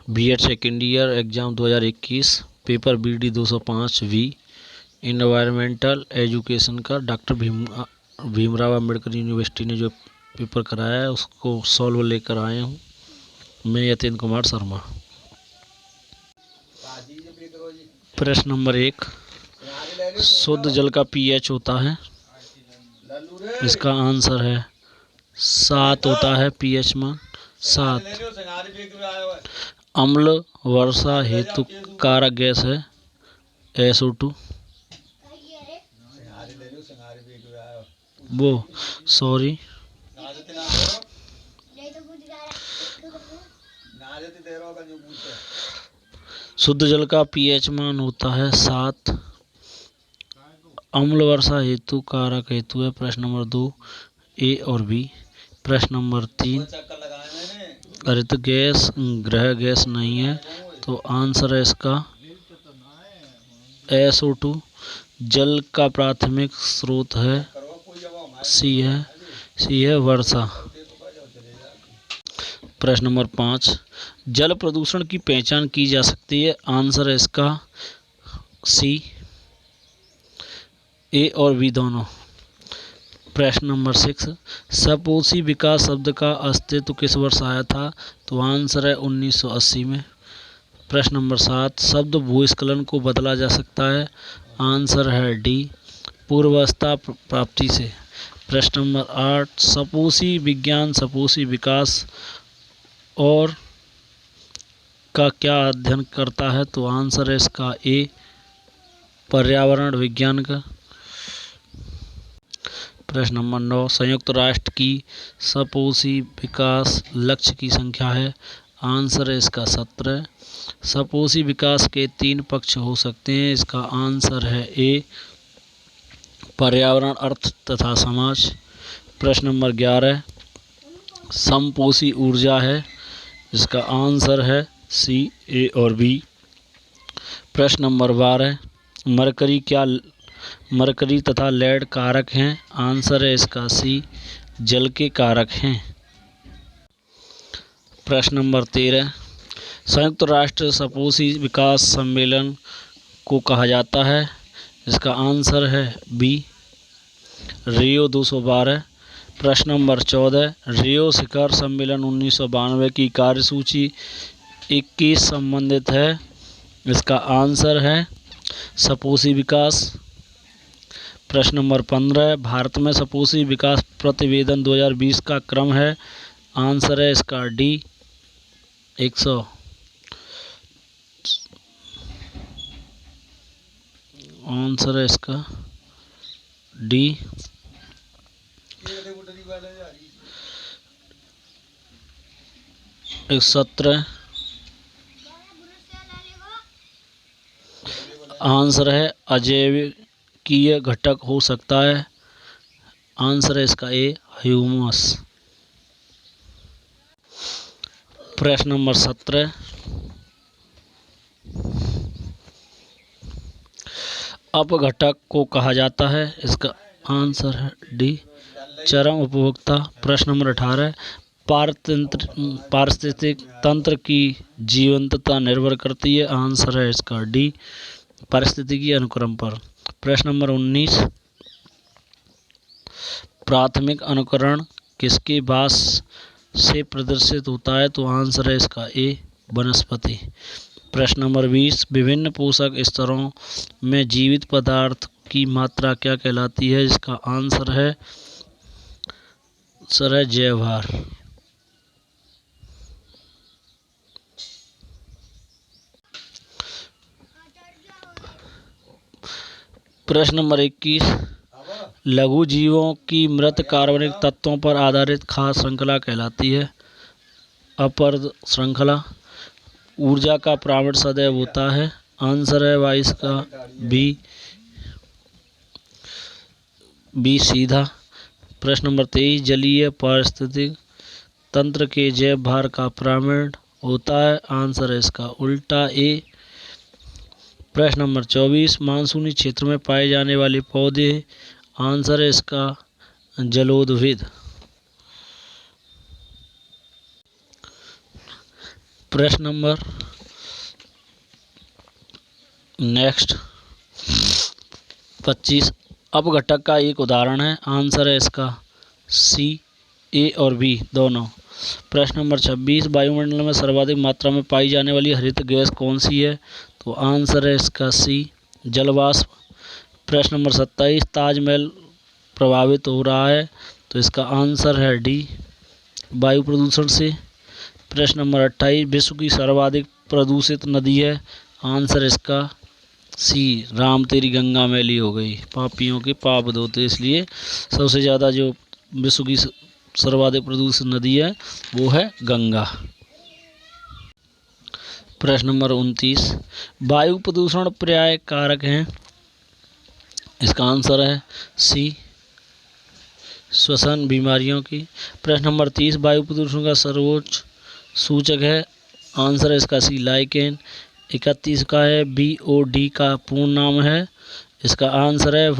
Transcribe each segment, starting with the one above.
BEd second year exam 2021 paper BD 205 environmental education का doctor Bhimrao Ambedkar university ने जो paper कराया है उसको सॉल्व लेकर आए हूँ मैं यतीन्द्र कुमार शर्मा। प्रश्न नंबर 1, शुद्ध जल का पीएच होता है, इसका आंसर है 7 होता है पीएच मान 7। अम्ल वर्षा हेतु कारक गैस है SO2। सॉरी शुद्ध जल का पीएच मान होता है 7। अम्ल वर्षा हेतु कारक हेतु है प्रश्न नंबर 2 ए और बी। प्रश्न नंबर 3, हरित गैस ग्रह गैस नहीं है तो आंसर है इसका SO2। जल का प्राथमिक स्रोत है सी है वर्षा। प्रश्न नंबर 5, जल प्रदूषण की पहचान की जा सकती है, आंसर है इसका सी, ए और बी दोनों। प्रश्न नंबर 6, सपोषी विकास शब्द का अस्तित्व किस वर्ष आया था, तो आंसर है 1980 में। प्रश्न नंबर 7, शब्द भूस्खलन को बदला जा सकता है, आंसर है डी, पूर्वावस्था प्राप्ति से। प्रश्न नंबर 8, सपोषी विज्ञान सपोषी विकास और का क्या अध्ययन करता है, तो आंसर है इसका ए, पर्यावरण विज्ञान का। प्रश्न नंबर 9, संयुक्त राष्ट्र की सपोषी विकास लक्ष्य की संख्या है, आंसर है इसका 17। सपोषी विकास के 3 पक्ष हो सकते हैं, इसका आंसर है ए, पर्यावरण अर्थ तथा समाज। प्रश्न नंबर 11, समपोषी ऊर्जा है, इसका आंसर है सी, ए और बी। प्रश्न नंबर 12, मरकरी तथा लेड कारक हैं, आंसर है इसका सी, जल के कारक हैं। प्रश्न नंबर 13, संयुक्त राष्ट्र सपोषी विकास सम्मेलन को कहा जाता है, इसका आंसर है बी, रियो 212। प्रश्न नंबर 14, रियो शिखर सम्मेलन 1992 की कार्यसूची 21 संबंधित है, इसका आंसर है सपोषी विकास। प्रश्न नंबर 15, भारत में सपोषी विकास प्रतिवेदन 2020 का क्रम है, आंसर है इसका डी, 100। आंसर है इसका डी, 117। आंसर है अजैविकीय घटक हो सकता है, आंसर है इसका ए, ह्यूमस। प्रश्न नंबर 17, अपघटक को कहा जाता है, इसका आंसर है डी, चरम उपभोक्ता। प्रश्न नंबर 18, पारिस्थितिक तंत्र की जीवंतता निर्भर करती है, आंसर है इसका डी, पारिस्थितिकी अनुक्रम पर। प्रश्न नंबर 19, प्राथमिक अनुकरण किसके बास से प्रदर्शित होता है, तो आंसर है इसका ए, वनस्पति। प्रश्न नंबर 20, विभिन्न पोषक स्तरों में जीवित पदार्थ की मात्रा क्या कहलाती है, इसका आंसर है जैवभार। प्रश्न नंबर 21, लघु जीवों की मृत कार्बनिक तत्वों पर आधारित खाद्य श्रृंखला कहलाती है, अपर श्रृंखला। ऊर्जा का प्रावण सदैव होता है, आंसर है 22 का बी सीधा। प्रश्न नंबर 23, जलीय पारिस्थितिक तंत्र के जैव भार का प्रावण होता है, आंसर है इसका उल्टा ए। प्रश्न नंबर 24, मानसूनी क्षेत्र में पाए जाने वाले पौधे, आंसर है इसका जलोद्भिद। प्रश्न नंबर नेक्स्ट 25 अपघटक का एक उदाहरण है। आंसर है इसका सी, ए और बी दोनों। प्रश्न नंबर 26 वायुमंडल में सर्वाधिक मात्रा में पाई जाने वाली हरित गैस कौन सी है? तो आंसर है इसका सी, जलवाष्प। प्रश्न नंबर 27 ताजमहल प्रभावित हो रहा है, तो इसका आंसर है डी, वायु प्रदूषण से। प्रश्न नंबर 28 विश्व की सर्वाधिक प्रदूषित नदी है। आंसर इसका सी, राम तेरी गंगा मैली हो गई, पापियों के पाप धोते, इसलिए सबसे ज़्यादा जो विश्व की सर्वाधिक प्रदूषित नदी है वो है गंगा। प्रश्न नंबर 29 वायु प्रदूषण पर्याय कारक हैं। इसका आंसर है सी, श्वसन बीमारियों की। प्रश्न नंबर 30 वायु प्रदूषण का सर्वोच्च सूचक है। आंसर है इसका सी, लाइकेन। 31 का है BOD का पूर्ण नाम है। इसका आंसर है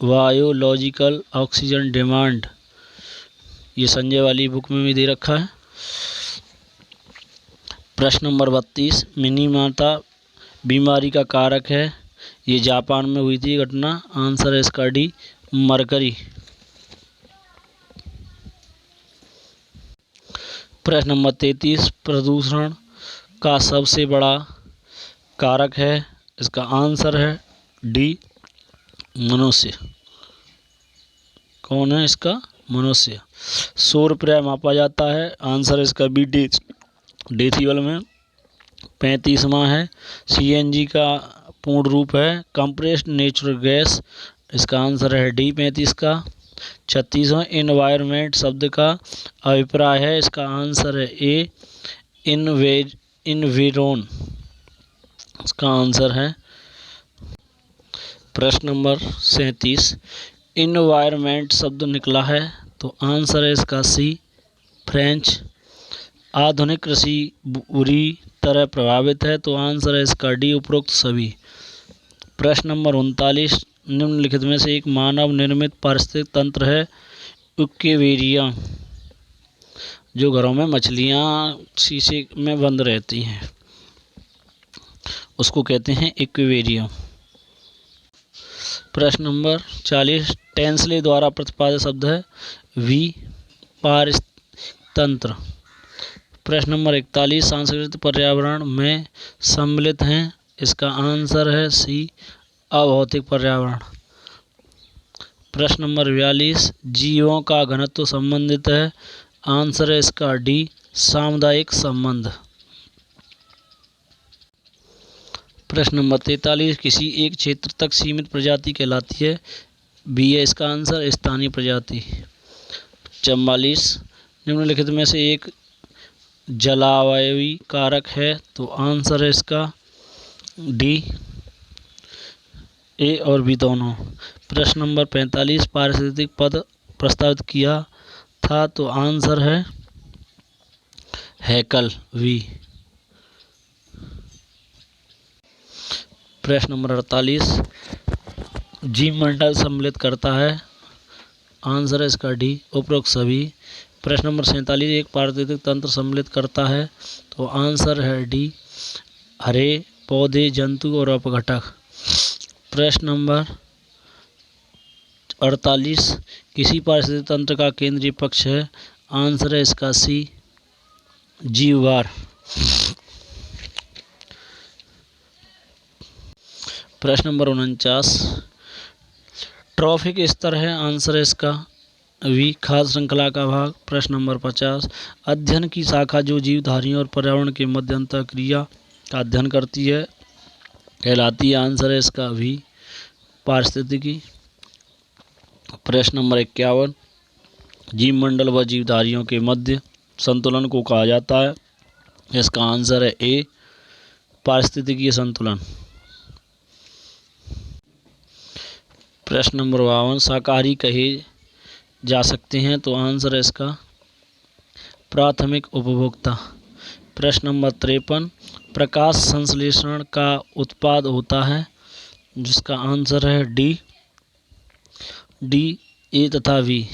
बायोलॉजिकल ऑक्सीजन डिमांड। ये संजय वाली बुक में भी दे रखा है। प्रश्न नंबर 32 मिनीमाता बीमारी का कारक है। ये जापान में हुई थी घटना। आंसर है इसका डी, मरकरी। प्रश्न नंबर 33 प्रदूषण का सबसे बड़ा कारक है। इसका आंसर है डी, मनुष्य। कौन है इसका? मनुष्य। सौर पर्याय मापा जाता है। आंसर इसका बी, डेसिबल में। 35वां है CNG का पूर्ण रूप है कंप्रेस्ड नेचुरल गैस। इसका आंसर है डी, 35 का। 36वां इन्वायरमेंट शब्द का अभिप्राय है। इसका आंसर है ए, इन्वेरोन। इसका आंसर है। प्रश्न नंबर 37 इन्वायरमेंट शब्द निकला है, तो आंसर है इसका सी, फ्रेंच। आधुनिक कृषि बुरी तरह प्रभावित है, तो आंसर है इसका डी, उपरोक्त सभी। प्रश्न नंबर 39 निम्नलिखित में से एक मानव निर्मित पारिस्थितिक तंत्र है। एक्वेरियम, जो घरों में मछलियाँ शीशे में बंद रहती हैं उसको कहते हैं एक्वेरियम। प्रश्न नंबर 40 टेंसले द्वारा प्रतिपादित शब्द है वी, पारिस्थितिक तंत्र। प्रश्न नंबर 41 सांस्कृतिक पर्यावरण में सम्मिलित हैं। इसका आंसर है सी, अभौतिक पर्यावरण। प्रश्न नंबर 42 जीवों का घनत्व संबंधित है। आंसर है इसका डी, सामुदायिक संबंध। प्रश्न नंबर 43 किसी एक क्षेत्र तक सीमित प्रजाति कहलाती है। बी है इसका आंसर, स्थानीय प्रजाति। 44 निम्नलिखित में से एक जलावायवी कारक है, तो आंसर है इसका डी, ए और बी दोनों। प्रश्न नंबर 45 पारिस्थितिक पद प्रस्तावित किया था, तो आंसर है हैकल, वी। प्रश्न नंबर 48 जीवमंडल सम्मिलित करता है। आंसर है इसका डी, उपरोक्त सभी। प्रश्न नंबर 47 एक पारिस्थितिक तंत्र सम्मिलित करता है, तो आंसर है डी, हरे पौधे, जंतु और अपघटक। प्रश्न नंबर 48 किसी पारिस्थितिक तंत्र का केंद्रीय पक्ष है। आंसर है इसका सी, जीववार। प्रश्न नंबर 49 ट्रॉफिक स्तर है। आंसर है इसका वी, खाद्य श्रृंखला का भाग। प्रश्न नंबर 50 अध्ययन की शाखा जो जीवधारियों और पर्यावरण के मध्य अंतर क्रिया का अध्ययन करती है कहलाती है। आंसर है इसका वी, पारिस्थितिकी। प्रश्न नंबर 51 जीवमंडल व जीवधारियों के मध्य संतुलन को कहा जाता है। इसका आंसर है ए, पारिस्थितिकीय संतुलन। प्रश्न नंबर 52 शाकाहारी कहे जा सकते हैं, तो आंसर है इसका प्राथमिक उपभोक्ता। प्रश्न नंबर 53 प्रकाश संश्लेषण का उत्पाद होता है, जिसका आंसर है डी, ए तथा वी।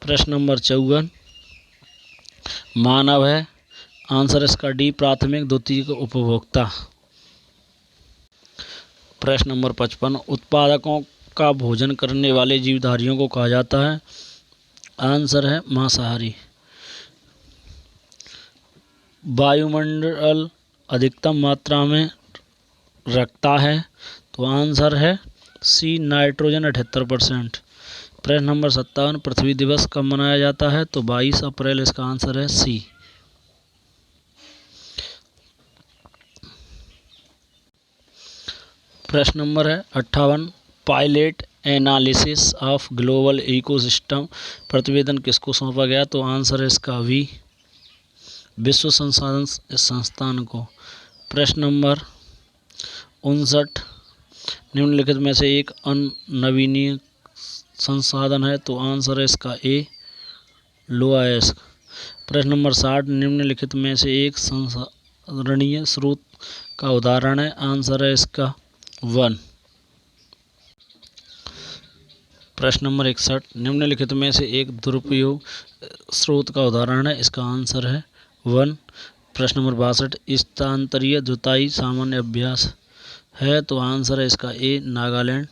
प्रश्न नंबर 54 मानव है आंसर इसका डी, प्राथमिक द्वितीयक उपभोक्ता। प्रश्न नंबर 55, उत्पादकों का भोजन करने वाले जीवधारियों को कहा जाता है। आंसर है मांसाहारी। वायुमंडल अधिकतम मात्रा में रखता है, तो आंसर है सी, नाइट्रोजन 78%। प्रश्न नंबर 57, पृथ्वी दिवस कब मनाया जाता है, तो 22 अप्रैल इसका आंसर है सी। प्रश्न नंबर है 58, pilot analysis of global ecosystem प्रतिवेदन किसको सौंपा गया, तो आंसर है इसका वी, विश्व संसाधन संस्थान को। प्रश्न नंबर 59, निम्नलिखित में से एक अननवीनीय संसाधन है, तो आंसर है इसका ए, लोहा अयस्क। प्रश्न नंबर 60, निम्नलिखित में से एक संसाधनीय स्रोत का उदाहरण है, आंसर है इसका वन। प्रश्न नंबर 61, निम्नलिखित में से एक दुरुपयोग स्रोत का उदाहरण है, इसका आंसर है वन। प्रश्न नंबर 62, स्थानांतरीय जुताई सामान्य अभ्यास है, तो आंसर है इसका ए, नागालैंड।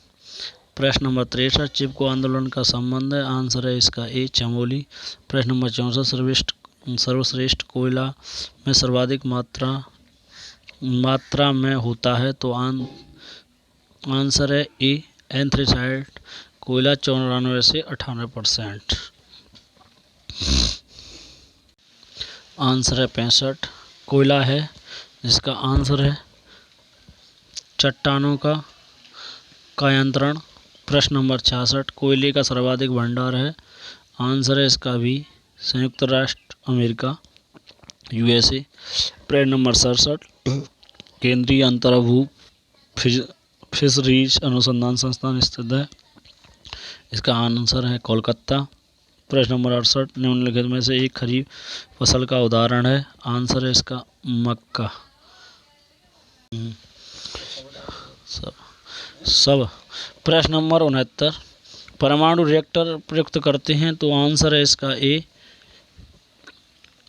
प्रश्न नंबर 63, चिपको आंदोलन का संबंध है, आंसर है इसका ए, चमोली। प्रश्न नंबर 64, सर्वश्रेष्ठ कोयला में सर्वाधिक मात्रा में होता है, तो आंसर है ए, एंथ्रेसाइट कोयला 94 से 98%। आंसर है 65 कोयला है, जिसका आंसर है चट्टानों का कायांतरण। प्रश्न नंबर 66, कोयले का सर्वाधिक भंडार है, आंसर है इसका भी, संयुक्त राष्ट्र अमेरिका, यूएसए। प्रश्न नंबर 67, केंद्रीय अंतर्भू फिशरीज अनुसंधान संस्थान स्थित है, इसका आंसर है कोलकाता। प्रश्न नंबर 68, निम्नलिखित में से एक खरीफ फसल का उदाहरण है, आंसर है इसका मक्का। सब। प्रश्न नंबर 69, परमाणु रिएक्टर प्रयुक्त करते हैं, तो आंसर है इसका ए,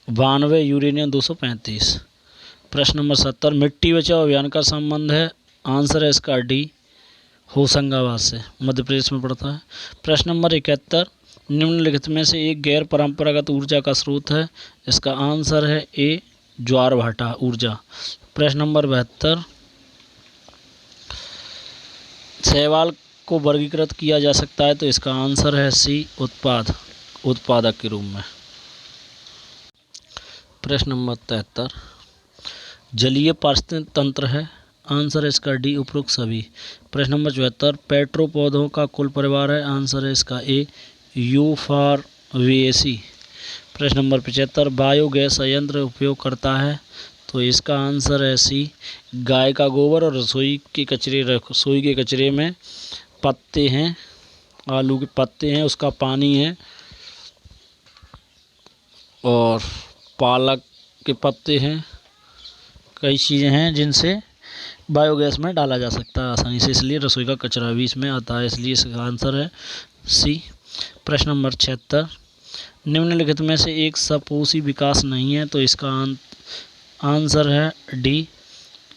92 यूरेनियम 235। प्रश्न नंबर 70, मिट्टी बचाओ अभियान का संबंध है, आंसर है इसका डी, होशंगाबाद से, मध्य प्रदेश में पड़ता है। प्रश्न नंबर 71, निम्नलिखित में से एक गैर परंपरागत ऊर्जा का स्रोत है, इसका आंसर है ए, ज्वार भाटा ऊर्जा। प्रश्न नंबर 72, शैवाल को वर्गीकृत किया जा सकता है, तो इसका आंसर है सी, उत्पादक के रूप में। प्रश्न नंबर 73, जलीय पारिस्थितिक तंत्र है, आंसर है इसका डी, उपरोक्त सभी। प्रश्न नंबर 74, पेट्रोपौधों का कुल परिवार है, आंसर है इसका ए, यूफॉर्बिएसी। प्रश्न नंबर 75, बायोगैस संयंत्र उपयोग करता है, तो इसका आंसर है सी, गाय का गोबर और रसोई के कचरे में पत्ते हैं, आलू के पत्ते हैं, उसका पानी है, और पालक के पत्ते हैं, कई चीज़ें हैं जिनसे बायोगैस में डाला जा सकता है आसानी से, इसलिए रसोई का कचरा भी इसमें आता है, इसलिए इसका आंसर है सी। प्रश्न नंबर 76, निम्नलिखित में से एक सपोषी विकास नहीं है, तो इसका आंसर है डी,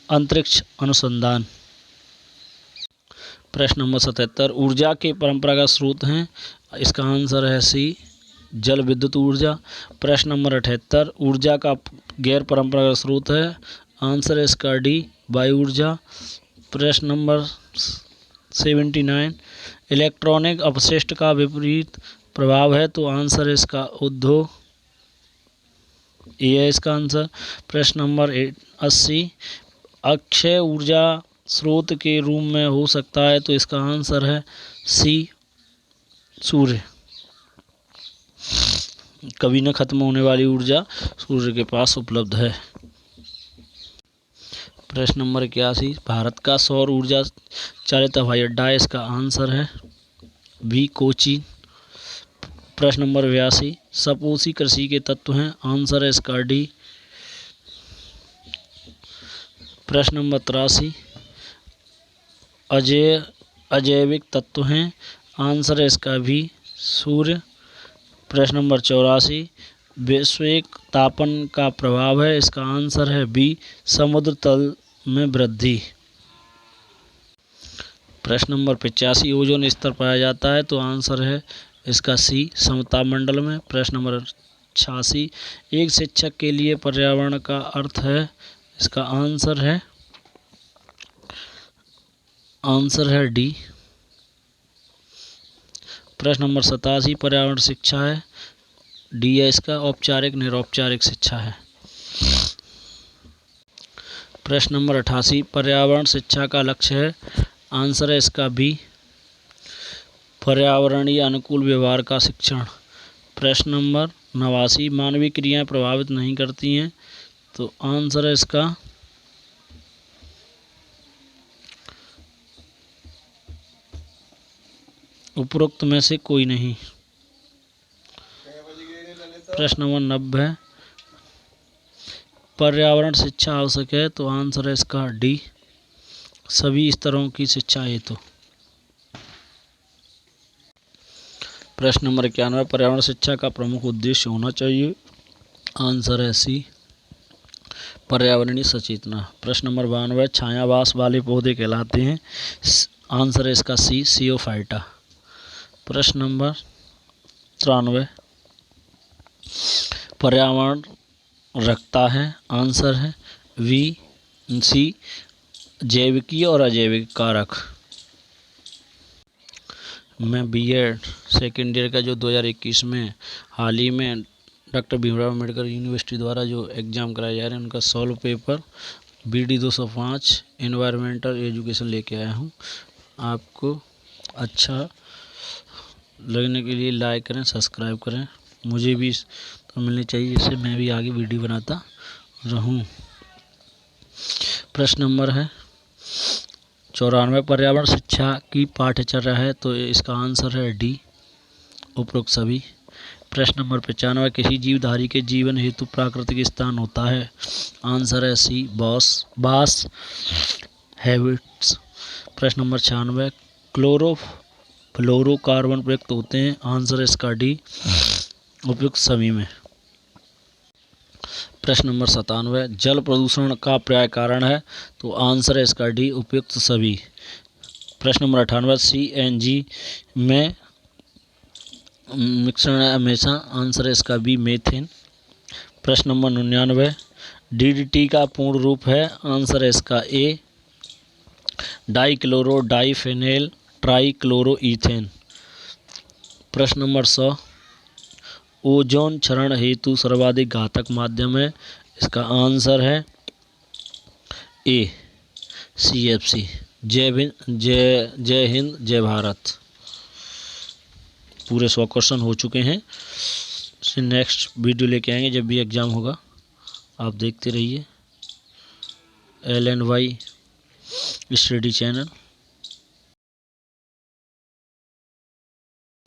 अंतरिक्ष अनुसंधान। प्रश्न नंबर 77, ऊर्जा के परंपरागत स्रोत हैं, इसका आंसर है सी, जल विद्युत ऊर्जा। प्रश्न नंबर 78, ऊर्जा का गैर परंपरागत स्रोत है, आंसर है इसका डी, वायु ऊर्जा। प्रश्न नंबर 79, इलेक्ट्रॉनिक अपशिष्ट का विपरीत प्रभाव है, तो आंसर है इसका उद्योग, ये है इसका आंसर। प्रश्न नंबर 80, अक्षय ऊर्जा स्रोत के रूप में हो सकता है, तो इसका आंसर है सी, सूर्य। कभी न खत्म होने वाली ऊर्जा सूर्य के पास उपलब्ध है। प्रश्न नंबर 81, भारत का सौर ऊर्जा चालित हवाई अड्डा, इसका आंसर है बी, कोची। प्रश्न नंबर 82, सपोषी कृषि के तत्व हैं, आंसर है इसका डी। प्रश्न नंबर 83, अजैविक तत्व हैं, आंसर है इसका भी, सूर्य। प्रश्न नंबर 84, वैश्विक तापन का प्रभाव है? इसका आंसर है बी, समुद्र तल में वृद्धि। प्रश्न नंबर 85, ओजोन स्तर पाया जाता है? तो आंसर है इसका सी, समताप मंडल में। प्रश्न नंबर 86, एक शिक्षक के लिए पर्यावरण का अर्थ है? इसका आंसर है डी। प्रश्न नंबर 87, पर्यावरण शिक्षा है? डी है इसका, औपचारिक निरौपचारिक शिक्षा है। प्रश्न नंबर 88, पर्यावरण शिक्षा का लक्ष्य है? आंसर है इसका बी, पर्यावरणीय अनुकूल व्यवहार का शिक्षण। प्रश्न नंबर 89, मानवीय क्रियाएं प्रभावित नहीं करती हैं? तो आंसर है इसका उपरोक्त में से कोई नहीं। प्रश्न नंबर 90, पर्यावरण शिक्षा आवश्यक है? तो आंसर है इसका डी, सभी स्तरों की शिक्षा हेतु। प्रश्न नंबर 91, पर्यावरण शिक्षा का प्रमुख उद्देश्य होना चाहिए? आंसर है सी, पर्यावरणीय सचेतना। प्रश्न नंबर 92, छायावास वाले पौधे कहलाते हैं? आंसर है इसका सी, सियोफाइटा। प्रश्न नंबर 93, पर्यावरण रखता है? आंसर है सी, जैविकीय और अजैविक कारक। मैं बीएड सेकेंड ईयर का जो 2021 में हाल ही में डॉक्टर भीमराव अम्बेडकर यूनिवर्सिटी द्वारा जो एग्ज़ाम कराए जा रहे हैं उनका solve paper BD 205 environmental education लेके आया हूँ। आपको अच्छा लगने के लिए लाइक करें, सब्सक्राइब करें। मुझे भी तो मिलनी चाहिए, जिससे मैं भी आगे वीडियो बनाता रहूं। प्रश्न नंबर है 94, पर्यावरण शिक्षा की पाठ्यचर्या है? तो इसका आंसर है डी, उपरोक्त सभी। प्रश्न नंबर 95, किसी जीवधारी के जीवन हेतु प्राकृतिक स्थान होता है? आंसर है सी, बास हैबिट्स। प्रश्न नंबर 96, क्लोरोफ्लोरोकार्बन प्रयुक्त होते हैं? आंसर है इसका डी, उपयुक्त सभी में। प्रश्न नंबर 97, जल प्रदूषण का पर्याय कारण है? तो आंसर है इसका डी, उपयुक्त सभी। प्रश्न नंबर 98, CNG में मिश्रण है हमेशा? आंसर है इसका बी, मेथेन। प्रश्न नंबर 99, DDT का पूर्ण रूप है? आंसर है इसका ए, डाइक्लोरो डाइफेनेल ट्राइक्लोरोईथेन। प्रश्न नंबर 100, ओजोन क्षरण हेतु सर्वाधिक घातक माध्यम है? इसका आंसर है ए, CFC। जय हिंद, जय भारत। पूरे 100 क्वेश्चन हो चुके हैं। इससे नेक्स्ट वीडियो लेके आएंगे जब भी एग्ज़ाम होगा। आप देखते रहिए LNY स्टडी चैनल।